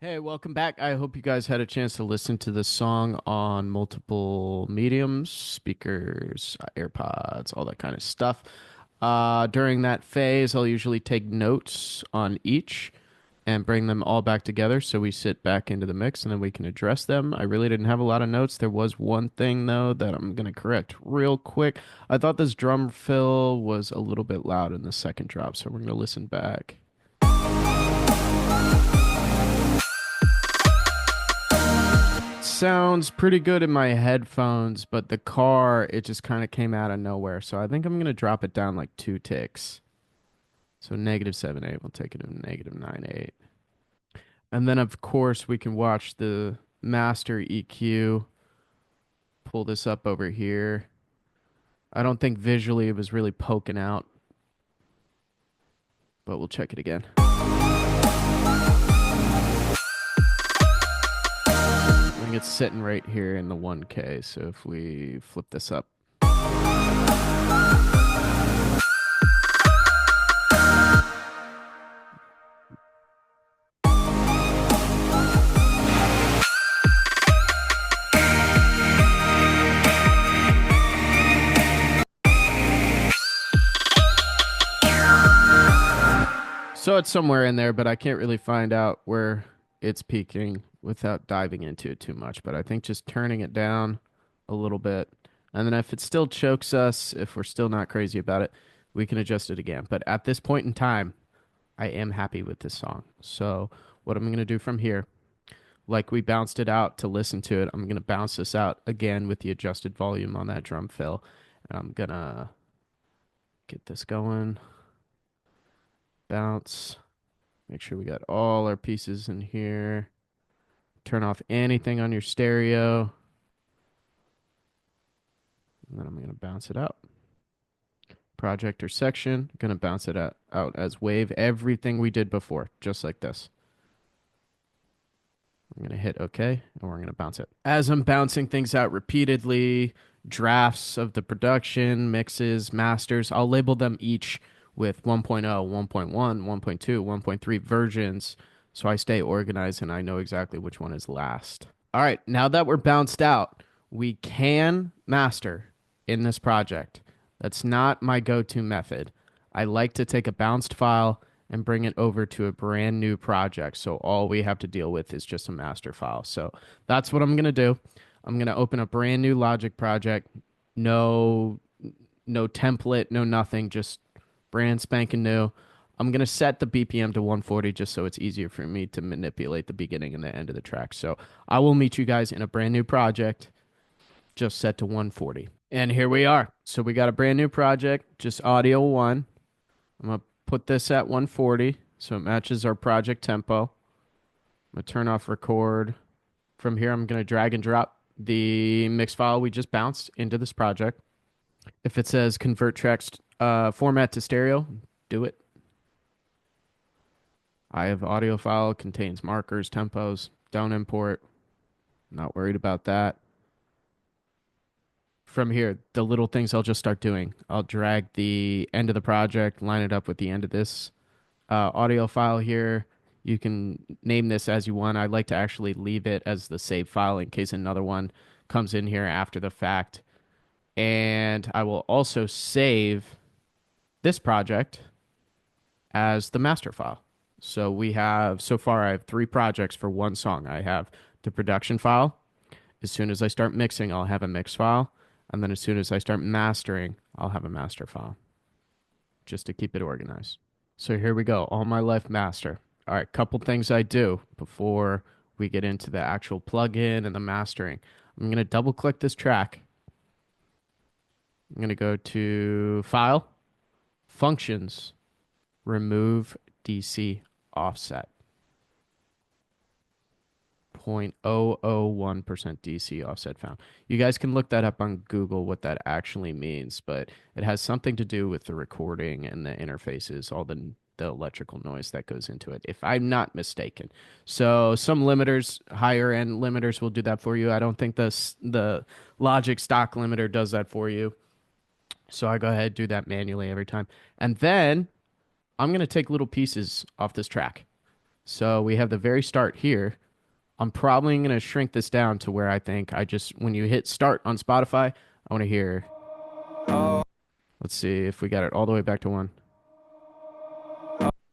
Hey, welcome back. I hope you guys had a chance to listen to this song on multiple mediums, speakers, AirPods, all that kind of stuff. During that phase, I'll usually take notes on each and bring them all back together so we sit back into the mix and then we can address them. I really didn't have a lot of notes. There was one thing, though, that I'm going to correct real quick. I thought this drum fill was a little bit loud in the second drop, so we're going to listen back. Sounds pretty good in my headphones, but the car, it just kind of came out of nowhere. So I think I'm going to drop it down like two ticks. So -7.8, we'll take it to -9.8. And then, of course, we can watch the master EQ. Pull this up over here. I don't think visually it was really poking out, but we'll check it again. I think it's sitting right here in the 1K. So if we flip this up. So it's somewhere in there, but I can't really find out where it's peaking without diving into it too much. But I think just turning it down a little bit, and then if it still chokes us, if we're still not crazy about it, we can adjust it again. But at this point in time, I am happy with this song. So what I'm going to do from here, like we bounced it out to listen to it, I'm going to bounce this out again with the adjusted volume on that drum fill. And I'm going to get this going. Bounce. Make sure we got all our pieces in here. Turn off anything on your stereo. And then I'm going to bounce it out. Project or section. Going to bounce it out as wave. Everything we did before, just like this. I'm going to hit OK, and we're going to bounce it. As I'm bouncing things out repeatedly, drafts of the production, mixes, masters, I'll label them each with 1.0, 1.1, 1.2, 1.3 versions so I stay organized and I know exactly which one is last. All right, now that we're bounced out, we can master in this project. That's not my go-to method. I like to take a bounced file and bring it over to a brand new project. So all we have to deal with is just a master file. So that's what I'm going to do. I'm going to open a brand new Logic project. No template, no nothing, just brand spanking new. I'm going to set the BPM to 140 just so it's easier for me to manipulate the beginning and the end of the track. So I will meet you guys in a brand new project just set to 140. And here we are. So we got a brand new project, just audio one. I'm going to put this at 140 so it matches our project tempo. I'm going to turn off record. From here, I'm going to drag and drop the mix file we just bounced into this project. If it says convert tracks format to stereo, do it. I have audio file, contains markers, tempos, don't import. Not worried about that. From here, the little things I'll just start doing. I'll drag the end of the project, line it up with the end of this audio file here. You can name this as you want. I like to actually leave it as the save file in case another one comes in here after the fact. And I will also save this project as the master file. So we have, so far, I have three projects for one song. I have the production file. As soon as I start mixing, I'll have a mix file. And then as soon as I start mastering, I'll have a master file just to keep it organized. So here we go. All My Life master. All right, couple things I do before we get into the actual plugin and the mastering. I'm going to double click this track. I'm going to go to File, Functions, Remove DC Offset. 0.001% DC offset found. You guys can look that up on Google what that actually means, but it has something to do with the recording and the interfaces, all the electrical noise that goes into it, if I'm not mistaken. So some limiters, higher end limiters will do that for you. I don't think the Logic stock limiter does that for you. So I go ahead and do that manually every time. And then I'm going to take little pieces off this track. So we have the very start here. I'm probably going to shrink this down to where I think when you hit start on Spotify, I want to hear, let's see if we got it all the way back to one.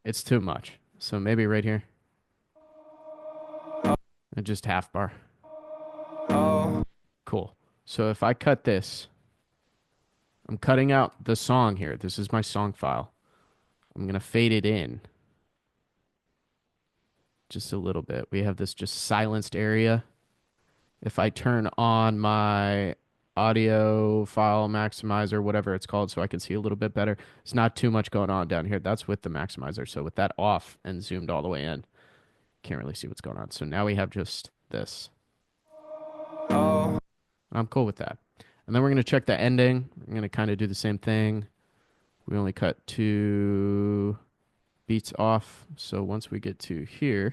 It's too much. So maybe right here, and just half bar. Cool. So if I cut this, I'm cutting out the song here. This is my song file. I'm going to fade it in just a little bit. We have this just silenced area. If I turn on my audio file maximizer, whatever it's called, so I can see a little bit better, it's not too much going on down here. That's with the maximizer. So with that off and zoomed all the way in, can't really see what's going on. So now we have just this. I'm cool with that. And then we're going to check the ending. I'm going to kind of do the same thing. We only cut 2 beats off. So once we get to here,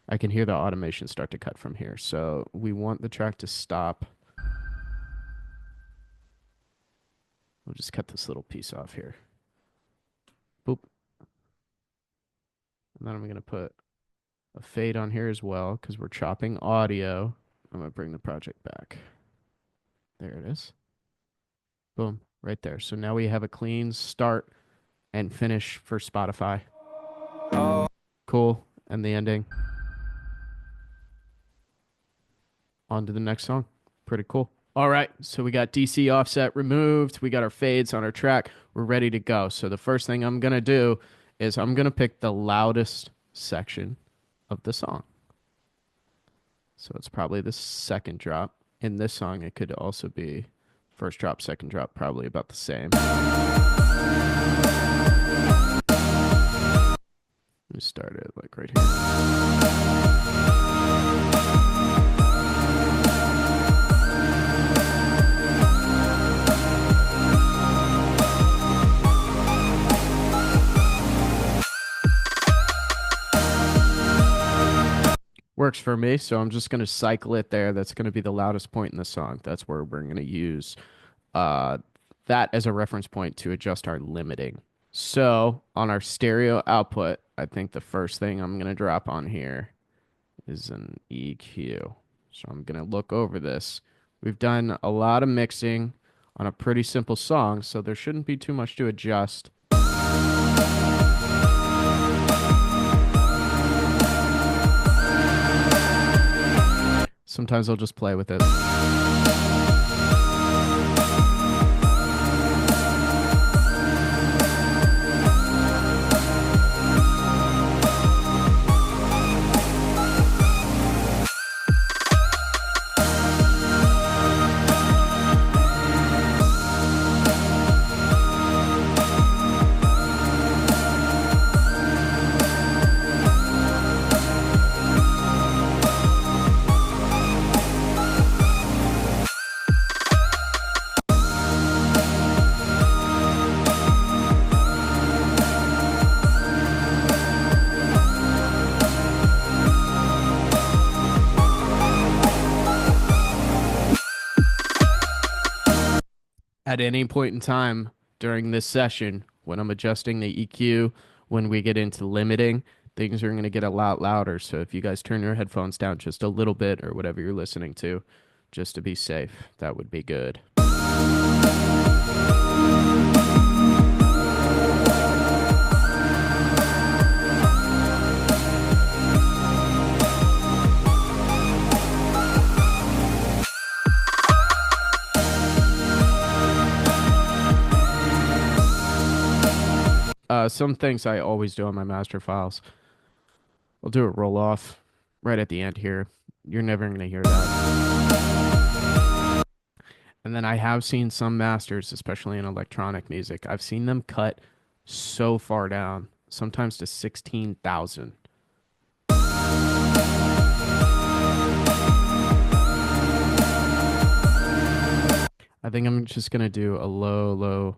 I can hear the automation start to cut from here. So we want the track to stop. We'll just cut this little piece off here. Boop. And then I'm going to put a fade on here as well because we're chopping audio. I'm going to bring the project back. There it is. Boom, right there. So now we have a clean start and finish for Spotify. Cool. And the ending. On to the next song. Pretty cool. All right, so we got DC offset removed. We got our fades on our track. We're ready to go. So the first thing I'm going to do is I'm going to pick the loudest section of the song. So it's probably the second drop. In this song, it could also be first drop, second drop, probably about the same. We started like right here. Works for me, so I'm just going to cycle it there. That's going to be the loudest point in the song. That's where we're going to use uh, that as a reference point to adjust our limiting. So on our stereo output, I think the first thing I'm going to drop on here is an EQ. So I'm going to look over this. We've done a lot of mixing on a pretty simple song, so there shouldn't be too much to adjust. Sometimes I'll just play with it. At any point in time during this session, when I'm adjusting the EQ, when we get into limiting, things are going to get a lot louder. So if you guys turn your headphones down just a little bit or whatever you're listening to, just to be safe, that would be good. Some things I always do on my master files. I'll do a roll off right at the end here. You're never going to hear that. And then I have seen some masters, especially in electronic music, I've seen them cut so far down, sometimes to 16,000. I think I'm just going to do a low,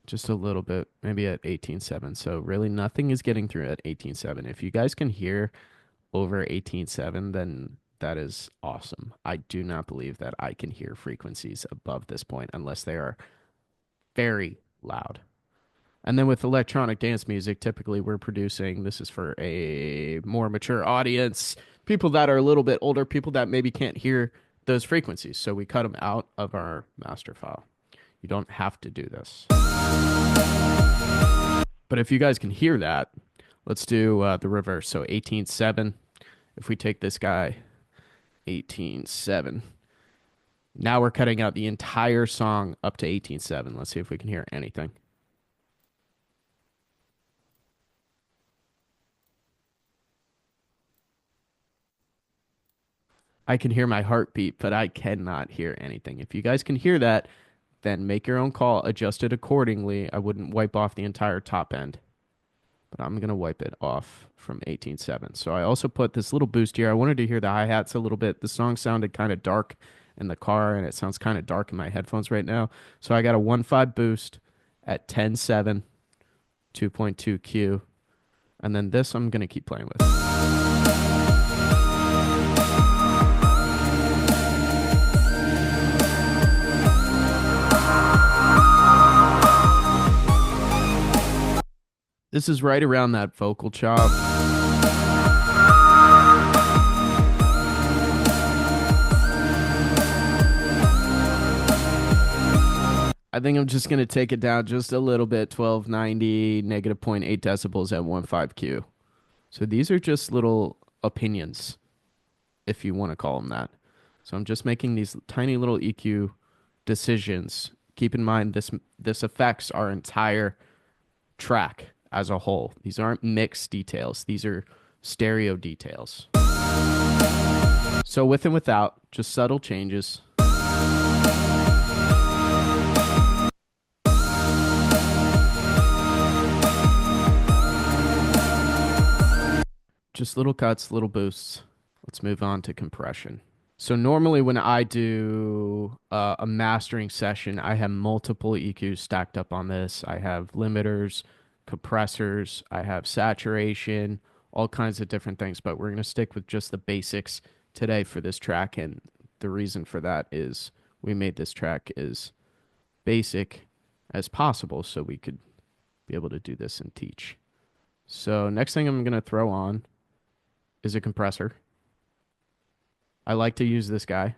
just a little bit, maybe at 18.7. So really nothing is getting through at 18.7. If you guys can hear over 18.7, then that is awesome. I do not believe that I can hear frequencies above this point unless they are very loud. And then with electronic dance music, typically we're producing, this is for a more mature audience, people that are a little bit older, people that maybe can't hear those frequencies. So we cut them out of our master file. You don't have to do this. But if you guys can hear that, let's do the reverse. So 18.7. If we take this guy, 18.7. Now we're cutting out the entire song up to 18.7. Let's see if we can hear anything. I can hear my heartbeat, but I cannot hear anything. If you guys can hear that, then make your own call, adjust it accordingly. I wouldn't wipe off the entire top end, but I'm going to wipe it off from 18.7. So I also put this little boost here. I wanted to hear the hi-hats a little bit. The song sounded kind of dark in the car, and it sounds kind of dark in my headphones right now. So I got a 1.5 boost at 10.7, 2.2 Q, and then this I'm going to keep playing with. This is right around that vocal chop. I think I'm just going to take it down just a little bit, 1290, negative 0.8 decibels at 1.5 Q. So these are just little opinions, if you want to call them that. So I'm just making these tiny little EQ decisions. Keep in mind this affects our entire track as a whole. These aren't mixed details. These are stereo details. So with and without, just subtle changes. Just little cuts, little boosts. Let's move on to compression. So normally when I do a mastering session, I have multiple EQs stacked up on this. I have limiters, compressors, I have saturation, all kinds of different things, but we're going to stick with just the basics today for this track. And the reason for that is we made this track as basic as possible so we could be able to do this and teach. So next thing I'm going to throw on is a compressor. I like to use this guy.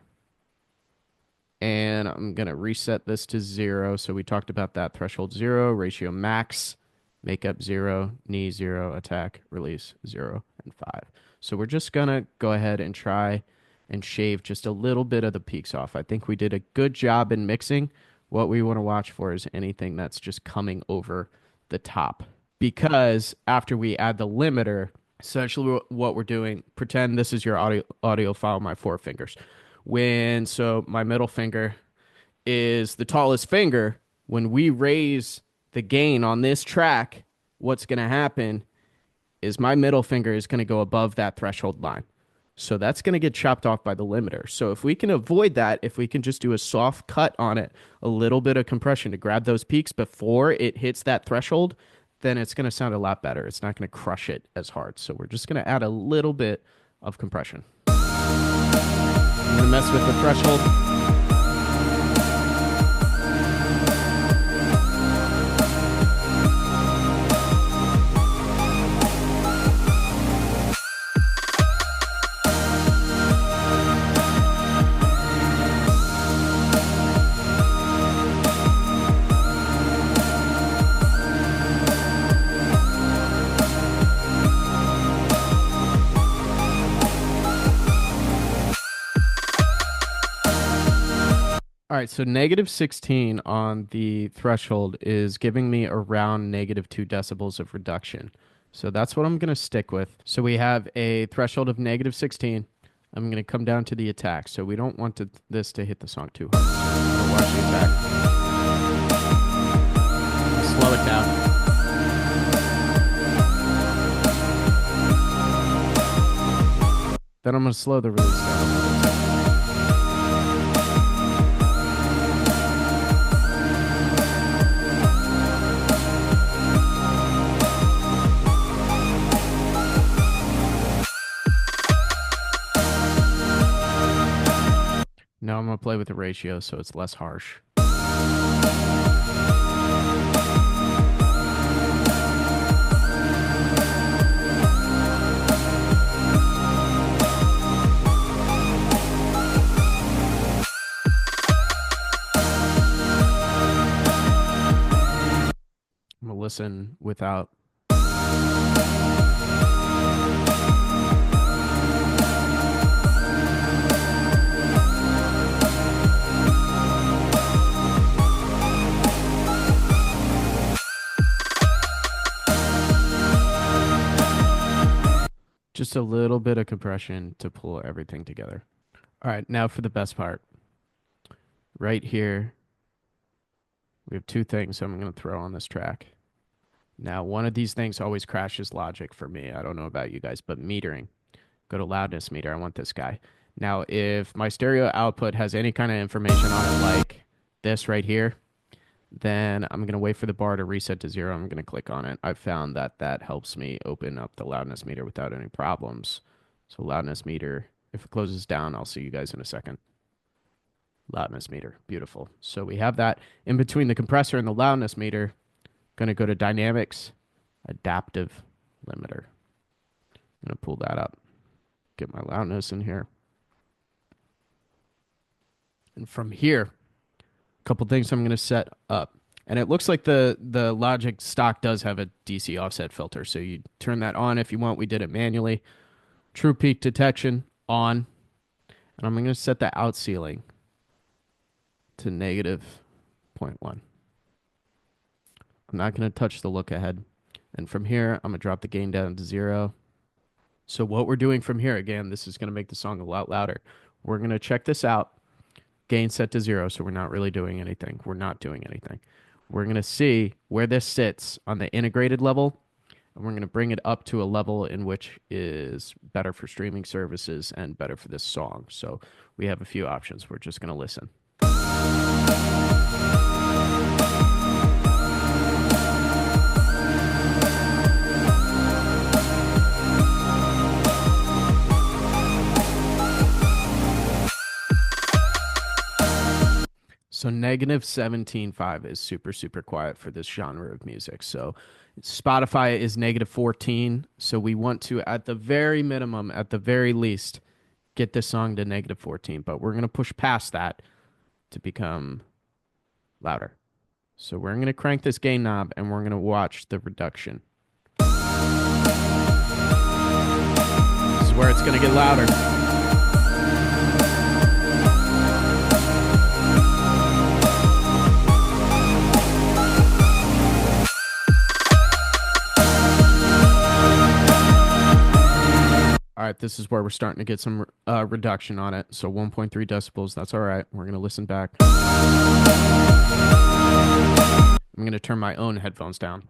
And I'm going to reset this to 0. So we talked about that threshold 0, ratio max, makeup 0, knee 0, attack, release 0, and 5. So we're just going to go ahead and try and shave just a little bit of the peaks off. I think we did a good job in mixing. What we want to watch for is anything that's just coming over the top. Because after we add the limiter, essentially what we're doing, pretend this is your audio file, my 4 fingers. So my middle finger is the tallest finger. When we raise the gain on this track, what's going to happen is my middle finger is going to go above that threshold line. So that's going to get chopped off by the limiter. So if we can avoid that, if we can just do a soft cut on it, a little bit of compression to grab those peaks before it hits that threshold, then it's going to sound a lot better. It's not going to crush it as hard. So we're just going to add a little bit of compression. I'm going to mess with the threshold. All right, so negative 16 on the threshold is giving me around negative 2 decibels of reduction. So that's what I'm going to stick with. So we have a threshold of negative 16. I'm going to come down to the attack. So we don't want this to hit the song too hard. So watch the attack. Slow it down. Then I'm going to slow the release down a little bit. Now I'm going to play with the ratio so it's less harsh. listen without. Just a little bit of compression to pull everything together. All right, now for the best part. Right here, we have two things I'm going to throw on this track. Now, one of these things always crashes Logic for me. I don't know about you guys, but metering. Go to loudness meter. I want this guy. Now, if my stereo output has any kind of information on it, like this right here, then I'm going to wait for the bar to reset to 0. I'm going to click on it. I've found that that helps me open up the loudness meter without any problems. So loudness meter, if it closes down, I'll see you guys in a second. Loudness meter, beautiful. So we have that. In between the compressor and the loudness meter, going to go to dynamics, adaptive limiter. I'm going to pull that up, get my loudness in here. And from here, a couple things I'm going to set up. And it looks like the Logic stock does have a DC offset filter. So you turn that on if you want. We did it manually. True peak detection on. And I'm going to set the out ceiling to negative 0.1. I'm not going to touch the look ahead. And from here, I'm going to drop the gain down to 0. So what we're doing from here, again, this is going to make the song a lot louder. We're going to check this out. Gain set to 0, so we're not really doing anything. We're not doing anything. We're going to see where this sits on the integrated level, and we're going to bring it up to a level in which is better for streaming services and better for this song. So we have a few options. We're just going to listen. So negative 17.5 is super, super quiet for this genre of music. So Spotify is negative 14. So we want to, at the very minimum, at the very least, get this song to negative 14. But we're going to push past that to become louder. So we're going to crank this gain knob and we're going to watch the reduction. This is where it's going to get louder. All right, this is where we're starting to get some reduction on it. So 1.3 decibels, that's all right. We're going to listen back. I'm going to turn my own headphones down.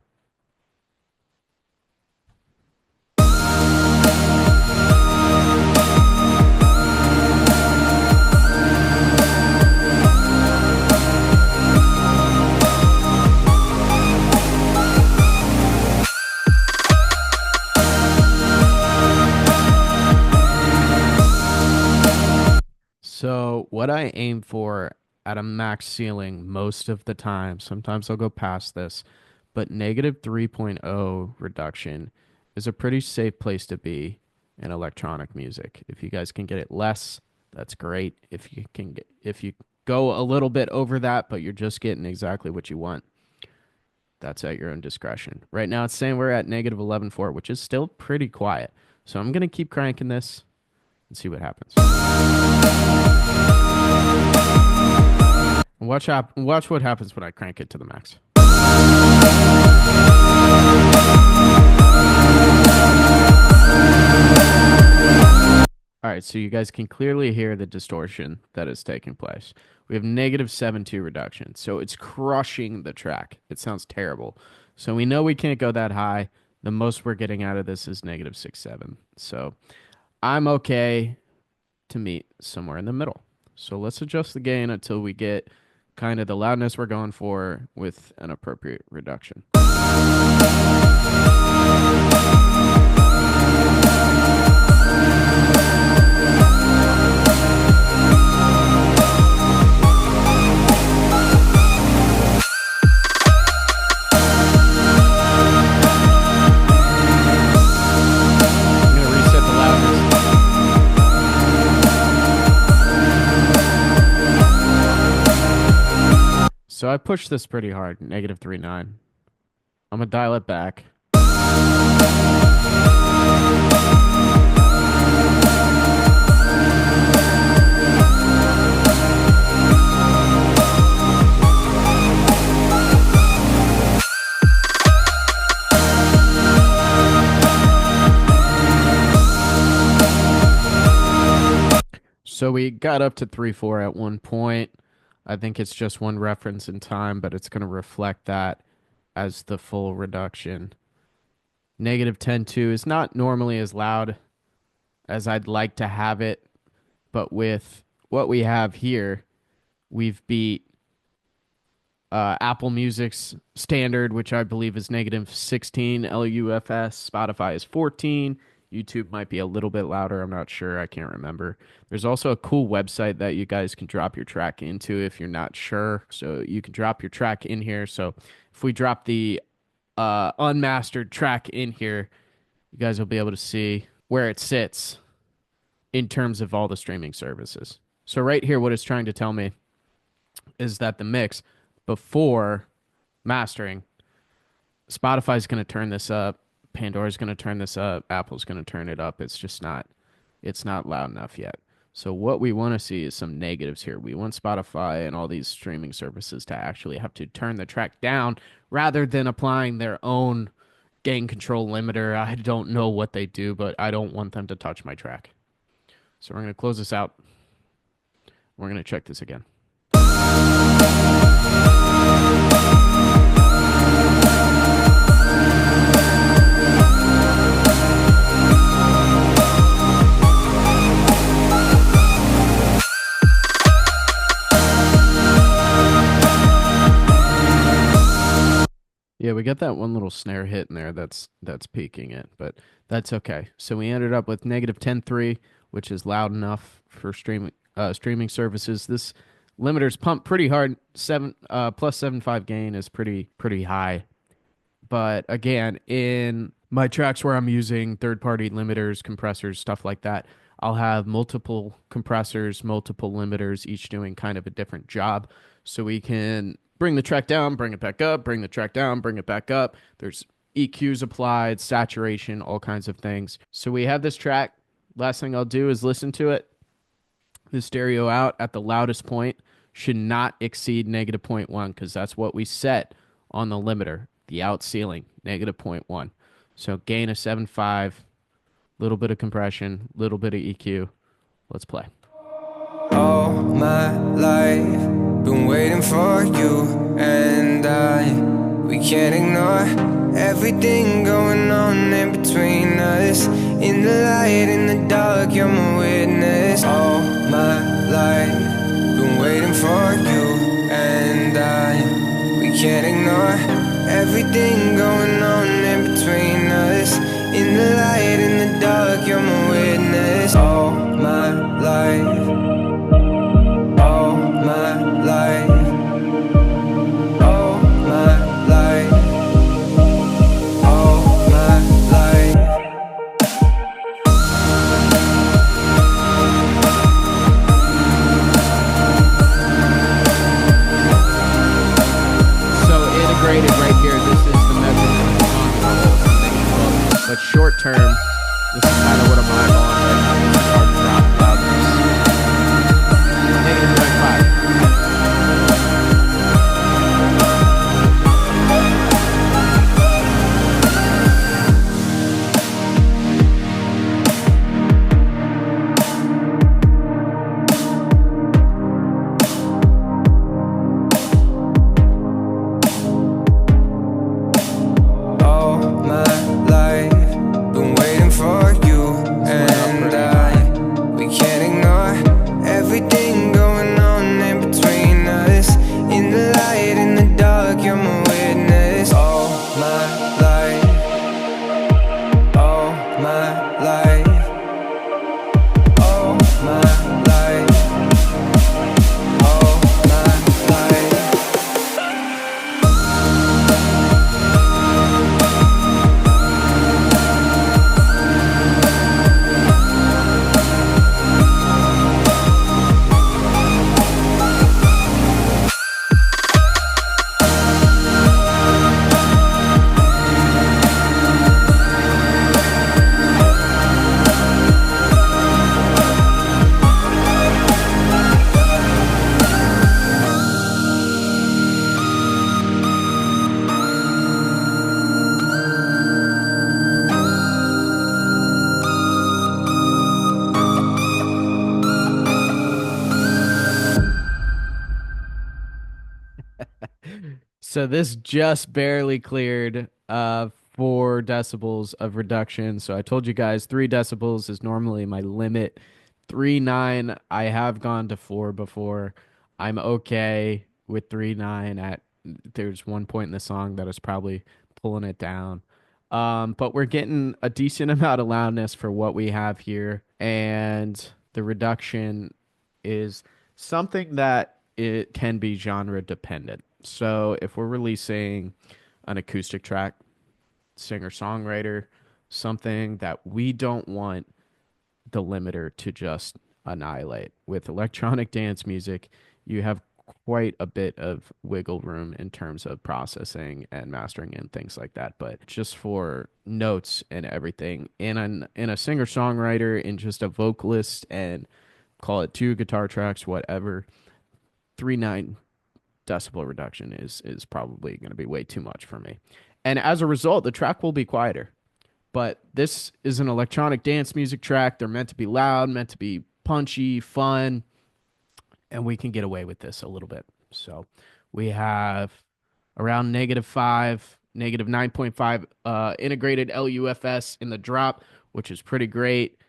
So what I aim for at a max ceiling most of the time, sometimes I'll go past this, but negative 3.0 reduction is a pretty safe place to be in electronic music. If you guys can get it less, that's great. If you go a little bit over that, but you're just getting exactly what you want, that's at your own discretion. Right now it's saying we're at negative 11.4, which is still pretty quiet. So I'm going to keep cranking this and see what happens. Watch what happens when I crank it to the max. All right, so you guys can clearly hear the distortion that is taking place. We have negative 7.2 reduction, so it's crushing the track. It sounds terrible. So we know we can't go that high. The most we're getting out of this is negative 6.7. So I'm okay to meet somewhere in the middle. So let's adjust the gain until we get kind of the loudness we're going for with an appropriate reduction. So I pushed this pretty hard, negative 3.9 I'm gonna dial it back. So we got up to 3-4 at one point. I think it's just one reference in time, but it's going to reflect that as the full reduction. Negative 10.2 is not normally as loud as I'd like to have it, but with what we have here, we've beat Apple Music's standard, which I believe is negative 16 LUFS. Spotify is 14. YouTube might be a little bit louder. I'm not sure. I can't remember. There's also a cool website that you guys can drop your track into if you're not sure. So you can drop your track in here. So if we drop the unmastered track in here, you guys will be able to see where it sits in terms of all the streaming services. So right here, what it's trying to tell me is that the mix before mastering, Spotify's going to turn this up, Pandora's going to turn this up, Apple's going to turn it up. It's not loud enough yet. So what we want to see is some negatives here. We want Spotify and all these streaming services to actually have to turn the track down rather than applying their own gain control limiter. I don't know what they do, but I don't want them to touch my track. So we're going to close this out. We're going to check this again. Yeah, we got that one little snare hit in there that's peaking it, but that's okay. So we ended up with negative 10.3, which is loud enough for streaming services. This limiter's pumped pretty hard. Plus 7.5 gain is pretty high. But again, in my tracks where I'm using third-party limiters, compressors, stuff like that, I'll have multiple compressors, multiple limiters, each doing kind of a different job. So we can bring the track down, bring it back up, bring the track down, bring it back up. There's EQs applied, saturation, all kinds of things. So we have this track. Last thing I'll do is listen to it. The stereo out at the loudest point should not exceed negative 0.1 because that's what we set on the limiter, the out ceiling, negative 0.1. So gain of 7.5, little bit of compression, little bit of EQ. Let's play. All my life, been waiting for you and we can't ignore everything going on in between us. In the light, in the dark, you're my witness. All my life, been waiting for you and we can't ignore everything going on in between us. In the light, in the dark, you're my witness. All my life, all my life, all my life, all my life. So integrated right here, this is the measurement on the whole thing. But short term, this is kind of what I'm eyeballing right now. This is our drop loudness. Negative 0.5. All my life, been waiting for you and we can't ignore everything going on in between us. In the light, in the dark, you're my witness. All my life, all my life, all my life, all my life. So this just barely cleared 4 decibels of reduction. So I told you guys 3 decibels is normally my limit. 3.9, I have gone to 4 before. I'm okay with 3.9 at there's one point in the song that is probably pulling it down. But we're getting a decent amount of loudness for what we have here, and the reduction is something that it can be genre dependent. So if we're releasing an acoustic track, singer songwriter, something that we don't want the limiter to just annihilate. With electronic dance music, you have quite a bit of wiggle room in terms of processing and mastering and things like that. But just for notes and everything, in a singer songwriter, in just a vocalist, and call it 2 guitar tracks, whatever, 3.9 decibel reduction is probably going to be way too much for me. And as a result, the track will be quieter. But this is an electronic dance music track. They're meant to be loud, meant to be punchy, fun, and we can get away with this a little bit. So we have around -5, -9.5 integrated LUFS in the drop, which is pretty great.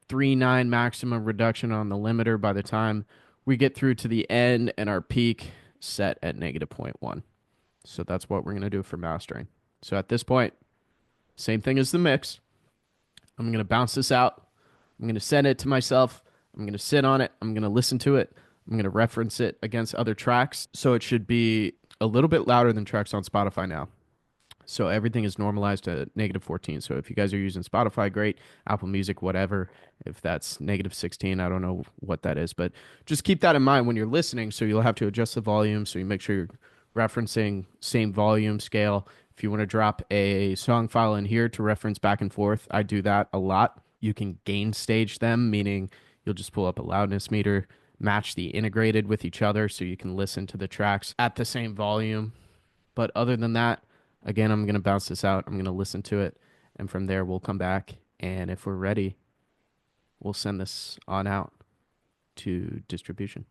3.9 maximum reduction on the limiter by the time we get through to the end, and our peak set at -0.1. So that's what we're going to do for mastering. So at this point, same thing as the mix. I'm going to bounce this out. I'm going to send it to myself. I'm going to sit on it. I'm going to listen to it. I'm going to reference it against other tracks. So it should be a little bit louder than tracks on Spotify now. So everything is normalized to -14. So if you guys are using Spotify, great. Apple Music, whatever. If that's -16, I don't know what that is. But just keep that in mind when you're listening. So you'll have to adjust the volume. So you make sure you're referencing same volume scale. If you want to drop a song file in here to reference back and forth, I do that a lot. You can gain stage them, meaning you'll just pull up a loudness meter, match the integrated with each other so you can listen to the tracks at the same volume. But other than that, again, I'm going to bounce this out. I'm going to listen to it. And from there, we'll come back. And if we're ready, we'll send this on out to distribution.